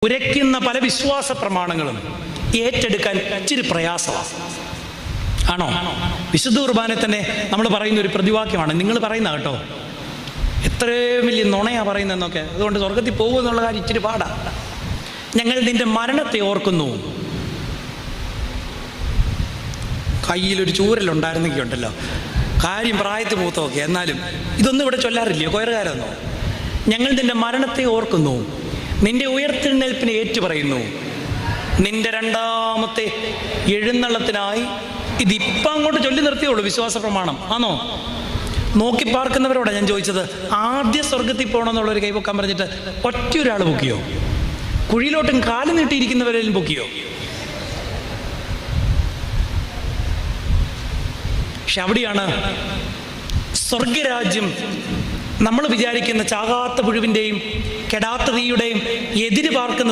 ഉരയ്ക്കുന്ന പല വിശ്വാസ പ്രമാണങ്ങളും ഏറ്റെടുക്കാൻ ഇച്ചിരി പ്രയാസമാണ്. ആണോ? വിശുദ്ധ കുർബാനെ തന്നെ നമ്മൾ പറയുന്ന ഒരു പ്രതിവാക്യമാണ്, നിങ്ങൾ പറയുന്ന കേട്ടോ, എത്രയും വലിയ നുണയാ പറയുന്നതെന്നൊക്കെ. അതുകൊണ്ട് സ്വർഗത്തിൽ പോകുമെന്നുള്ള കാര്യം ഇച്ചിരി പാടാ. ഞങ്ങൾ നിന്റെ മരണത്തെ ഓർക്കുന്നു. കയ്യിലൊരു ചൂരലുണ്ടായിരുന്നെങ്കിൽ ഉണ്ടല്ലോ, കാര്യം പ്രായത്തിൽ മൂത്തൊക്കെ. എന്നാലും ഇതൊന്നും ഇവിടെ ചൊല്ലാറില്ലയോ കൊയറുകാരൊന്നോ? ഞങ്ങൾ നിന്റെ മരണത്തെ ഓർക്കുന്നു, നിന്റെ ഉയർത്തെഴുന്നേൽപ്പിനെ ഏറ്റുപറയുന്നു, നിന്റെ രണ്ടാമത്തെ എഴുന്നള്ളത്തിനായി. ഇതിപ്പം അങ്ങോട്ട് ചൊല്ലി നിർത്തിയുള്ളൂ വിശ്വാസ പ്രമാണം. ആണോ? നോക്കി പാർക്കുന്നവരോടാണ് ഞാൻ ചോദിച്ചത്, ആദ്യ സ്വർഗത്തിൽ പോകണമെന്നുള്ളൊരു കൈപൊക്കാൻ പറഞ്ഞിട്ട് ഒറ്റയൊരാൾ പൊക്കിയോ? കുഴിയിലോട്ടും കാല് നീട്ടിയിരിക്കുന്നവരെല്ലാം പൊക്കിയോ? പക്ഷെ അവിടെയാണ് സ്വർഗരാജ്യം നമ്മൾ വിചാരിക്കുന്ന ചാകാത്ത പുഴുവിൻ്റെയും കെടാത്ത തീയുടെയും എതിര് പാർക്കുന്ന